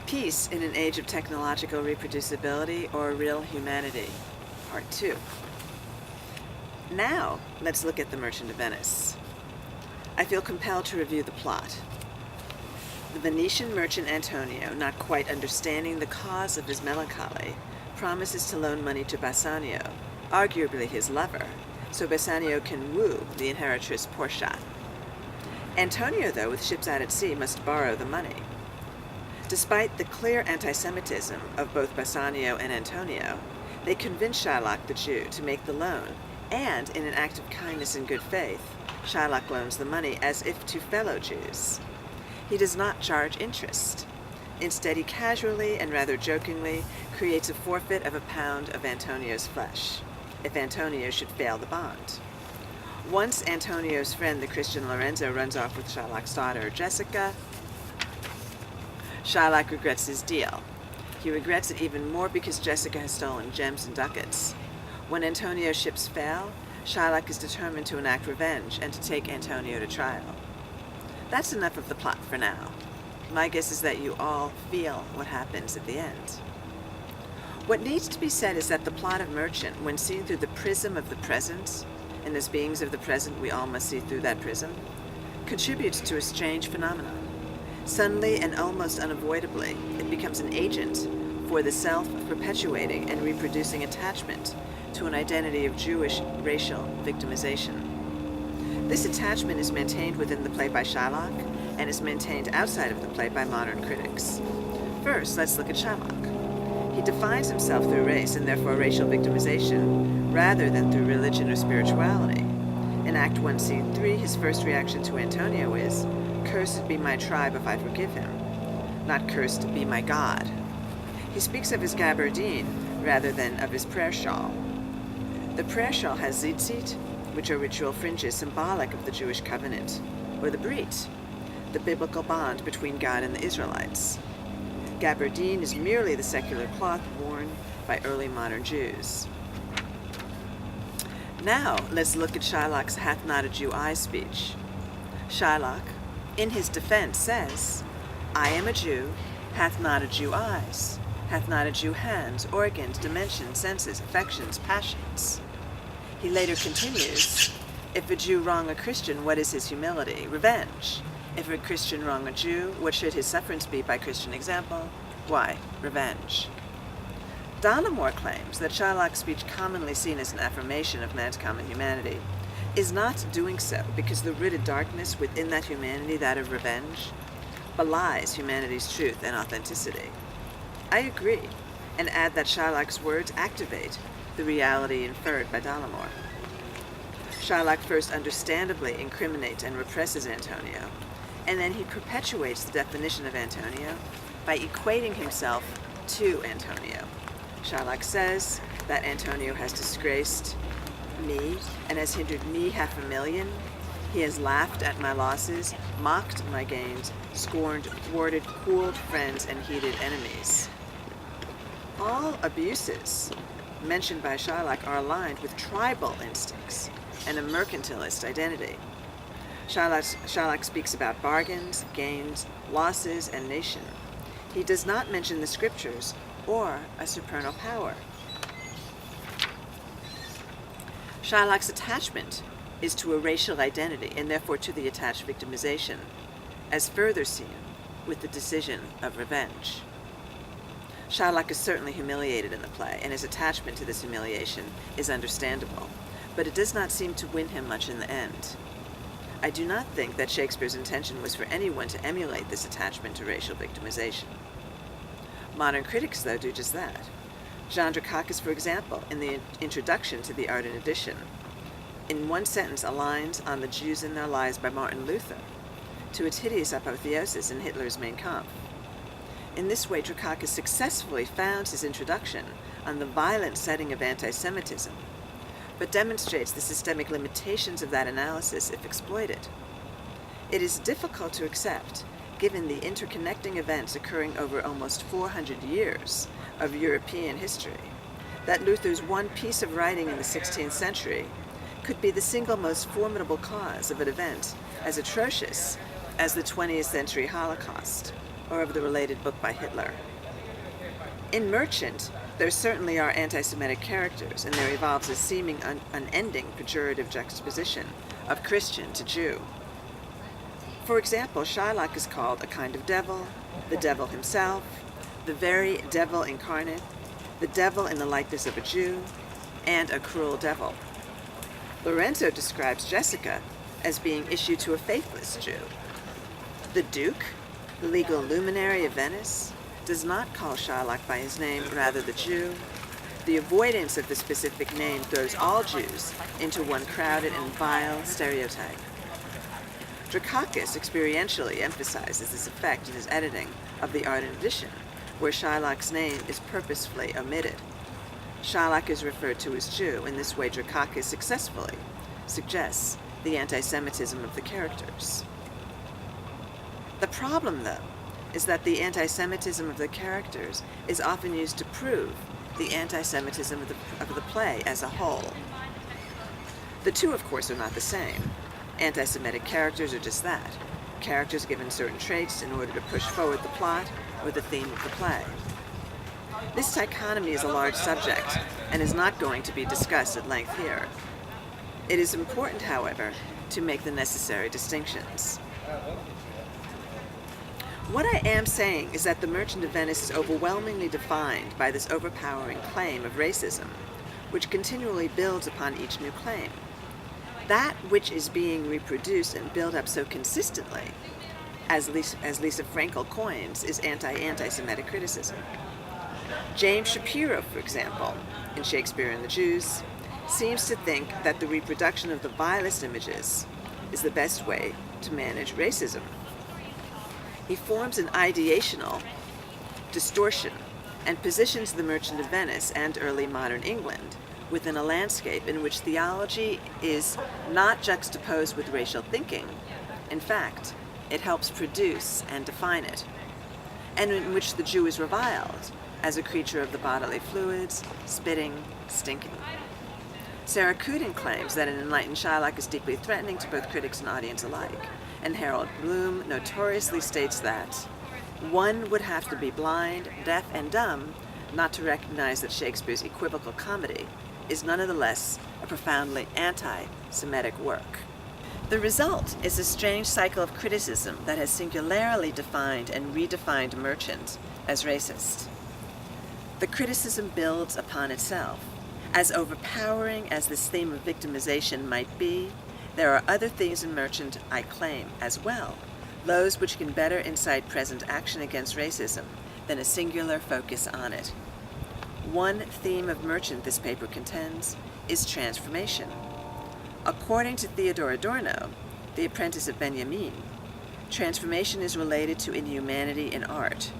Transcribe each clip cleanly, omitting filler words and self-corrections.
Peace in an Age of Technological Reproducibility or Real Humanity, Part 2. Now, let's look at The Merchant of Venice. I feel compelled to review the plot. The Venetian merchant Antonio, not quite understanding the cause of his melancholy, promises to loan money to Bassanio, arguably his lover, so Bassanio can woo the inheritress Portia. Antonio, though, with ships out at sea, must borrow the money. Despite the clear anti-Semitism of both Bassanio and Antonio, they convince Shylock the Jew to make the loan, and in an act of kindness and good faith, Shylock loans the money as if to fellow Jews. He does not charge interest. Instead, he casually and rather jokingly creates a forfeit of £1 of Antonio's flesh, if Antonio should fail the bond. Once Antonio's friend, the Christian Lorenzo, runs off with Shylock's daughter, Jessica, Shylock regrets his deal. He regrets it even more because Jessica has stolen gems and ducats. When Antonio's ships fail, Shylock is determined to enact revenge and to take Antonio to trial. That's enough of the plot for now. My guess is that you all feel what happens at the end. What needs to be said is that the plot of Merchant, when seen through the prism of the present, and as beings of the present we all must see through that prism, contributes to a strange phenomenon. Suddenly and almost unavoidably, it becomes an agent for the self-perpetuating and reproducing attachment to an identity of Jewish racial victimization. This attachment is maintained within the play by Shylock and is maintained outside of the play by modern critics. First, let's look at Shylock. He defines himself through race and therefore racial victimization rather than through religion or spirituality. In Act 1, Scene 3, his first reaction to Antonio is, "Cursed be my tribe if I forgive him," not "Cursed be my God." He speaks of his gabardine rather than of his prayer shawl. The prayer shawl has tzitzit, which are ritual fringes symbolic of the Jewish covenant, or the brit, the biblical bond between God and the Israelites. Gabardine is merely the secular cloth worn by early modern Jews. Now, let's look at Shylock's "hath not a Jew eye" speech. Shylock, in his defense, says, "I am a Jew, hath not a Jew eyes, hath not a Jew hands, organs, dimensions, senses, affections, passions." He later continues, "If a Jew wrong a Christian, what is his humility? Revenge. If a Christian wrong a Jew, what should his sufferance be by Christian example? Why, revenge." Dallimore claims that Shylock's speech, commonly seen as an affirmation of man's common humanity, is not doing so because the rooted darkness within that humanity, that of revenge, belies humanity's truth and authenticity. I agree, and add that Shylock's words activate the reality inferred by Dallimore. Shylock first understandably incriminates and represses Antonio, and then he perpetuates the definition of Antonio by equating himself to Antonio. Shylock says that Antonio has disgraced me and has hindered me 500,000. He has laughed at my losses, mocked my gains, scorned, thwarted, cooled friends, and heated enemies. All abuses mentioned by Shylock are aligned with tribal instincts and a mercantilist identity. Shylock speaks about bargains, gains, losses, and nation. He does not mention the scriptures or a supernal power. Shylock's attachment is to a racial identity and therefore to the attached victimization, as further seen with the decision of revenge. Shylock is certainly humiliated in the play, and his attachment to this humiliation is understandable, but it does not seem to win him much in the end. I do not think that Shakespeare's intention was for anyone to emulate this attachment to racial victimization. Modern critics, though, do just that. Jean Drakakis, for example, in the introduction to The Art and Edition, in one sentence aligns on the Jews and their lies by Martin Luther to its hideous apotheosis in Hitler's Mein Kampf. In this way, Drakakis successfully founds his introduction on the violent setting of anti-Semitism, but demonstrates the systemic limitations of that analysis if exploited. It is difficult to accept, given the interconnecting events occurring over almost 400 years of European history, that Luther's one piece of writing in the 16th century could be the single most formidable cause of an event as atrocious as the 20th century Holocaust. or of the related book by Hitler. In Merchant, there certainly are anti-Semitic characters, and there evolves a seeming unending pejorative juxtaposition of Christian to Jew. For example, Shylock is called a kind of devil, the devil himself, the very devil incarnate, the devil in the likeness of a Jew, and a cruel devil. Lorenzo describes Jessica as being issued to a faithless Jew. The Duke, the legal luminary of Venice, does not call Shylock by his name, rather the Jew. The avoidance of the specific name throws all Jews into one crowded and vile stereotype. Drakakis experientially emphasizes this effect in his editing of the Art Edition, where Shylock's name is purposefully omitted. Shylock is referred to as Jew. In this way, Drakakis successfully suggests the anti-Semitism of the characters. The problem, though, is that the anti-Semitism of the characters is often used to prove the anti-Semitism of the play as a whole. The two, of course, are not the same. Anti-Semitic characters are just that, characters given certain traits in order to push forward the plot or the theme of the play. This dichotomy is a large subject and is not going to be discussed at length here. It is important, however, to make the necessary distinctions. What I am saying is that the Merchant of Venice is overwhelmingly defined by this overpowering claim of racism, which continually builds upon each new claim. That which is being reproduced and built up so consistently, as Lisa Frankel coins, is anti-Semitic criticism. James Shapiro, for example, in Shakespeare and the Jews, seems to think that the reproduction of the vilest images is the best way to manage racism. He forms an ideational distortion and positions the Merchant of Venice and early modern England within a landscape in which theology is not juxtaposed with racial thinking. In fact, it helps produce and define it, and in which the Jew is reviled as a creature of the bodily fluids, spitting, stinking. Sarah Kudin claims that an enlightened Shylock is deeply threatening to both critics and audience alike, and Harold Bloom notoriously states that one would have to be blind, deaf, and dumb not to recognize that Shakespeare's equivocal comedy is nonetheless a profoundly anti-Semitic work. The result is a strange cycle of criticism that has singularly defined and redefined Merchant as racist. The criticism builds upon itself. As overpowering as this theme of victimization might be, there are other themes in Merchant, I claim, as well, those which can better incite present action against racism than a singular focus on it. One theme of Merchant, this paper contends, is transformation. According to Theodore Adorno, the apprentice of Benjamin, transformation is related to inhumanity in art.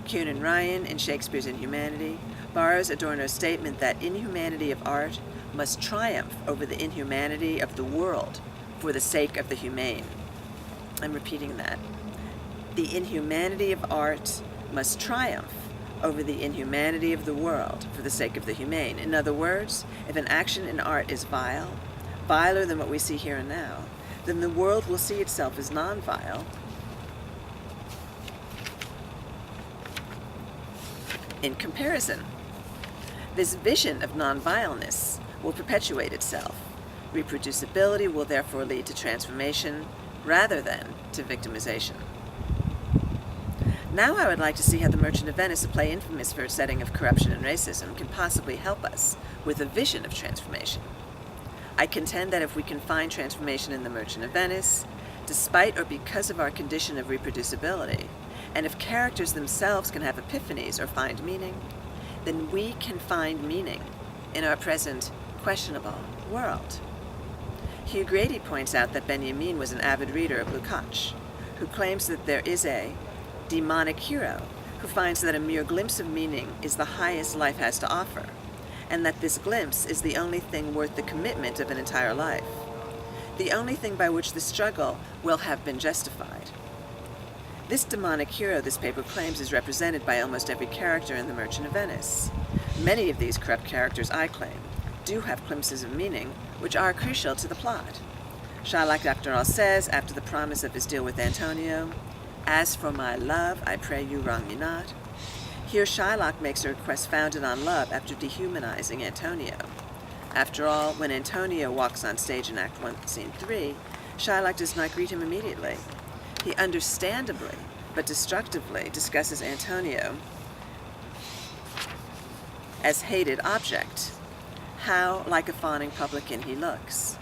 Kuhn Ryan, in Shakespeare's Inhumanity, borrows Adorno's statement that inhumanity of art must triumph over the inhumanity of the world for the sake of the humane. I'm repeating that. The inhumanity of art must triumph over the inhumanity of the world for the sake of the humane. In other words, if an action in art is vile, viler than what we see here and now, then the world will see itself as non-vile. In comparison, this vision of non-vileness will perpetuate itself. Reproducibility will therefore lead to transformation rather than to victimization. Now I would like to see how The Merchant of Venice, a play infamous for its setting of corruption and racism, can possibly help us with a vision of transformation. I contend that if we can find transformation in The Merchant of Venice, despite or because of our condition of reproducibility, and if characters themselves can have epiphanies or find meaning, then we can find meaning in our present questionable world. Hugh Grady points out that Benjamin was an avid reader of Lukács, who claims that there is a demonic hero who finds that a mere glimpse of meaning is the highest life has to offer, and that this glimpse is the only thing worth the commitment of an entire life, the only thing by which the struggle will have been justified. This demonic hero, this paper claims, is represented by almost every character in The Merchant of Venice. Many of these corrupt characters, I claim, do have glimpses of meaning which are crucial to the plot. Shylock, after all, says, after the promise of his deal with Antonio, As for my love, I pray you wrong me not. Here Shylock makes a request founded on love after dehumanizing Antonio. After all, when Antonio walks on stage in Act 1, Scene 3, Shylock does not greet him immediately. He understandably, but destructively, discusses Antonio as hated object. How like a fawning publican he looks.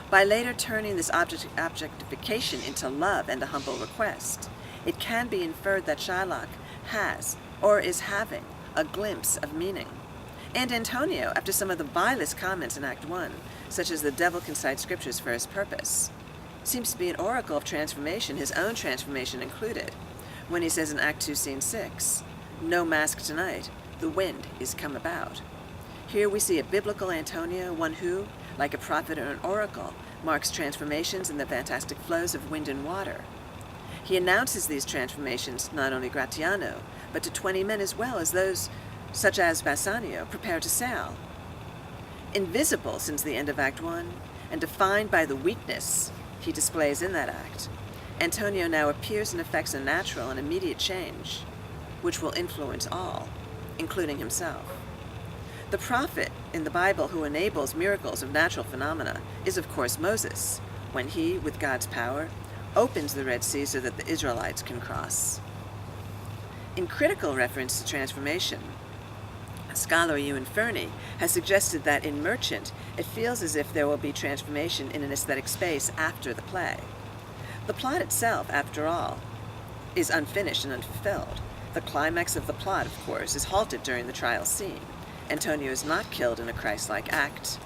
By later turning this objectification into love and a humble request, it can be inferred that Shylock has, or is having, a glimpse of meaning. And Antonio, after some of the vilest comments in Act 1, such as the devil can cite scriptures for his purpose, seems to be an oracle of transformation, his own transformation included, when he says in Act 2, Scene 6, "No mask tonight, the wind is come about." Here we see a biblical Antonio, one who, like a prophet or an oracle, marks transformations in the fantastic flows of wind and water. He announces these transformations not only Gratiano, but to 20 men as well as those, such as Bassanio, prepare to sail. Invisible since the end of Act 1, and defined by the weakness he displays in that act, Antonio now appears and effects a natural and immediate change, which will influence all, including himself. The prophet in the Bible who enables miracles of natural phenomena is, of course, Moses, when he, with God's power, opens the Red Sea so that the Israelites can cross. In critical reference to transformation, scholar Ewan Fernie has suggested that in Merchant, it feels as if there will be transformation in an aesthetic space after the play. The plot itself, after all, is unfinished and unfulfilled. The climax of the plot, of course, is halted during the trial scene. Antonio is not killed in a Christ-like act.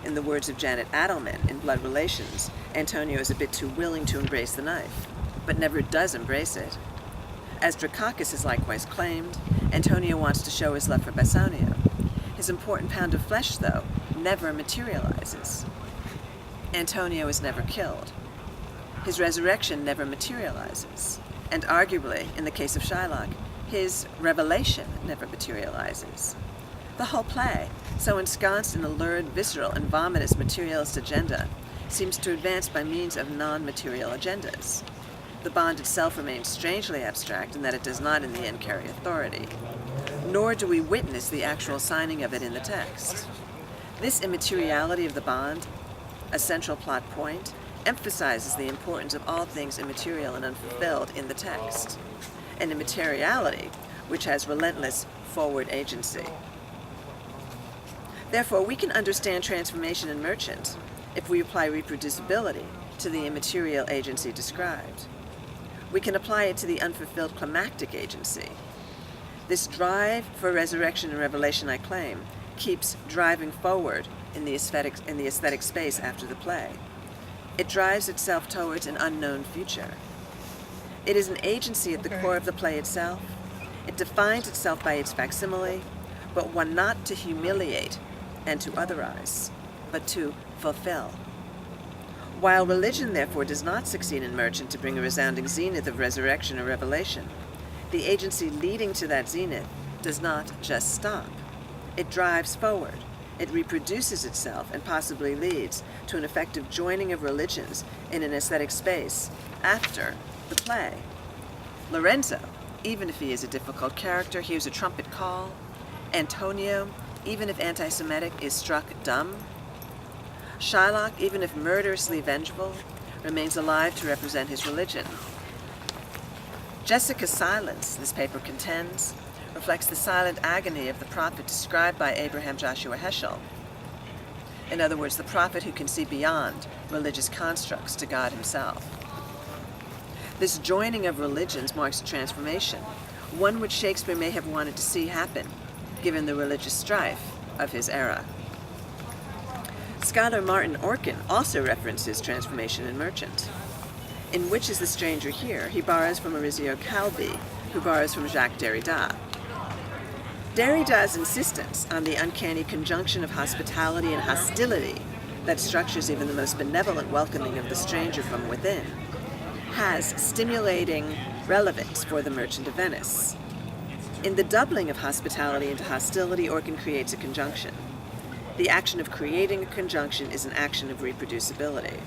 In the words of Janet Adelman in Blood Relations, Antonio is a bit too willing to embrace the knife, but never does embrace it. As Drakakis has likewise claimed, Antonio wants to show his love for Bassanio. His important pound of flesh, though, never materializes. Antonio is never killed. His resurrection never materializes. And arguably, in the case of Shylock, his revelation never materializes. The whole play, so ensconced in a lurid, visceral, and vomitous materialist agenda, seems to advance by means of non-material agendas. The bond itself remains strangely abstract in that it does not in the end carry authority, nor do we witness the actual signing of it in the text. This immateriality of the bond, a central plot point, emphasizes the importance of all things immaterial and unfulfilled in the text, an immateriality which has relentless forward agency. Therefore, we can understand transformation in Merchant if we apply reproducibility to the immaterial agency described. We can apply it to the unfulfilled climactic agency. This drive for resurrection and revelation, I claim, keeps driving forward in the aesthetic space after the play. It drives itself towards an unknown future. It is an agency at the core of the play itself. It defines itself by its facsimile, but one not to humiliate and to otherize, but to fulfill. While religion, therefore, does not succeed in Merchant to bring a resounding zenith of resurrection or revelation, the agency leading to that zenith does not just stop. It drives forward. It reproduces itself and possibly leads to an effective joining of religions in an aesthetic space after the play. Lorenzo, even if he is a difficult character, hears a trumpet call. Antonio, even if anti-Semitic, is struck dumb. Shylock, even if murderously vengeful, remains alive to represent his religion. Jessica's silence, this paper contends, reflects the silent agony of the prophet described by Abraham Joshua Heschel. In other words, the prophet who can see beyond religious constructs to God himself. This joining of religions marks a transformation, one which Shakespeare may have wanted to see happen, given the religious strife of his era. Scholar Martin Orkin also references transformation in Merchant. In Which is the Stranger Here, he borrows from Maurizio Calvi, who borrows from Jacques Derrida. Derrida's insistence on the uncanny conjunction of hospitality and hostility that structures even the most benevolent welcoming of the stranger from within has stimulating relevance for the Merchant of Venice. In the doubling of hospitality into hostility, Orkin creates a conjunction. The action of creating a conjunction is an action of reproducibility.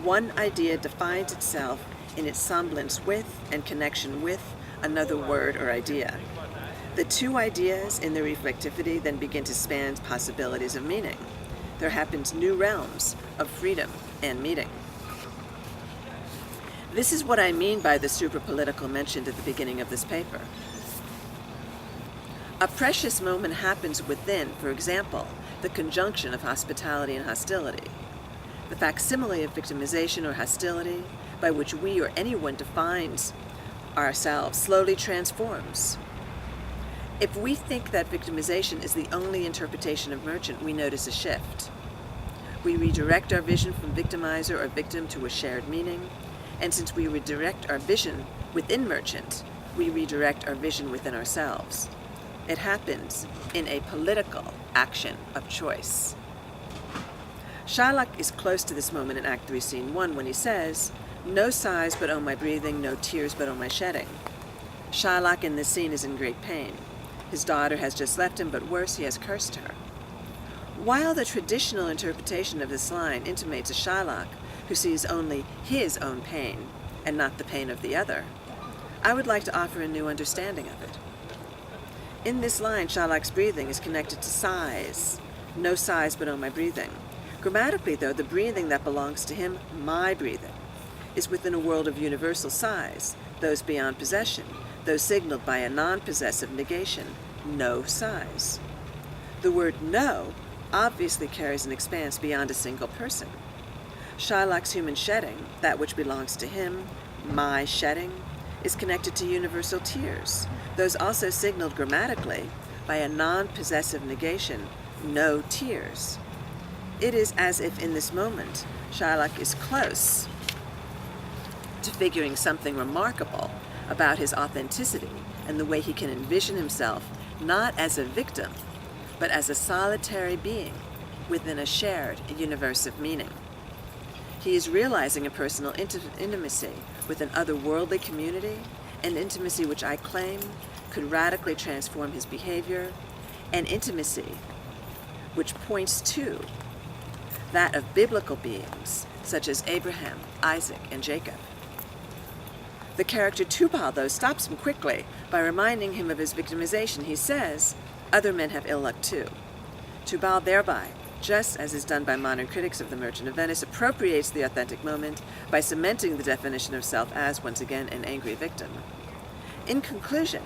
One idea defines itself in its semblance with and connection with another word or idea. The two ideas in their reflectivity then begin to span possibilities of meaning. There happens new realms of freedom and meeting. This is what I mean by the suprapolitical mentioned at the beginning of this paper. A precious moment happens within, for example, the conjunction of hospitality and hostility. The facsimile of victimization or hostility, by which we or anyone defines ourselves, slowly transforms. If we think that victimization is the only interpretation of merchant, we notice a shift. We redirect our vision from victimizer or victim to a shared meaning, and since we redirect our vision within merchant, we redirect our vision within ourselves. It happens in a political action of choice. Shylock is close to this moment in Act 3, Scene 1 when he says, "No sighs but oh my breathing, no tears but oh my shedding." Shylock in this scene is in great pain. His daughter has just left him, but worse, he has cursed her. While the traditional interpretation of this line intimates a Shylock who sees only his own pain and not the pain of the other, I would like to offer a new understanding of it. In this line, Shylock's breathing is connected to sighs. No sighs but oh my breathing. Grammatically, though, the breathing that belongs to him, my breathing, is within a world of universal sighs, those beyond possession, those signaled by a non-possessive negation, no sighs. The word no obviously carries an expanse beyond a single person. Shylock's human shedding, that which belongs to him, my shedding, is connected to universal tears, those also signaled grammatically by a non-possessive negation, no tears. It is as if in this moment, Shylock is close to figuring something remarkable about his authenticity and the way he can envision himself not as a victim, but as a solitary being within a shared universe of meaning. He is realizing a personal intimacy with an otherworldly community, an intimacy which I claim could radically transform his behavior, an intimacy which points to that of biblical beings such as Abraham, Isaac, and Jacob. The character Tubal, though, stops him quickly by reminding him of his victimization. He says, "Other men have ill luck too." Tubal thereby, just as is done by modern critics of The Merchant of Venice, appropriates the authentic moment by cementing the definition of self as, once again, an angry victim. In conclusion,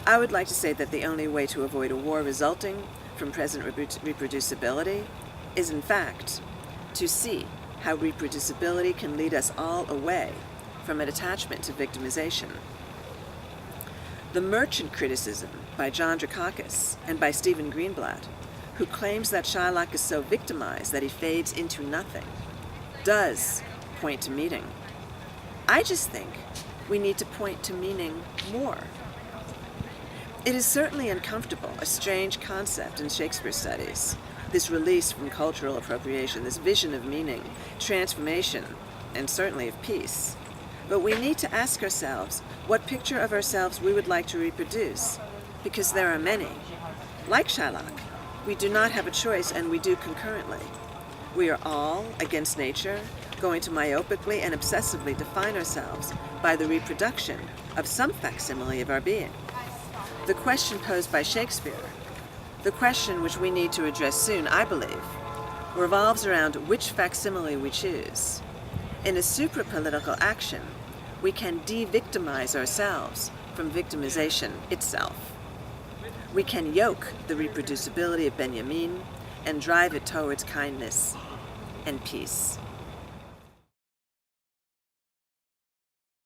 I would like to say that the only way to avoid a war resulting from present reproducibility is, in fact, to see how reproducibility can lead us all away from an attachment to victimization. The Merchant criticism by John Drakakis and by Stephen Greenblatt, who claims that Shylock is so victimized that he fades into nothing, does point to meaning. I just think we need to point to meaning more. It is certainly uncomfortable, a strange concept in Shakespeare studies, this release from cultural appropriation, this vision of meaning, transformation, and certainly of peace. But we need to ask ourselves what picture of ourselves we would like to reproduce, because there are many. Like Shylock, we do not have a choice, and we do concurrently. We are all, against nature, going to myopically and obsessively define ourselves by the reproduction of some facsimile of our being. The question posed by Shakespeare, the question which we need to address soon, I believe, revolves around which facsimile we choose. In a suprapolitical action, we can de-victimize ourselves from victimization itself. We can yoke the reproducibility of Benjamin and drive it towards kindness and peace.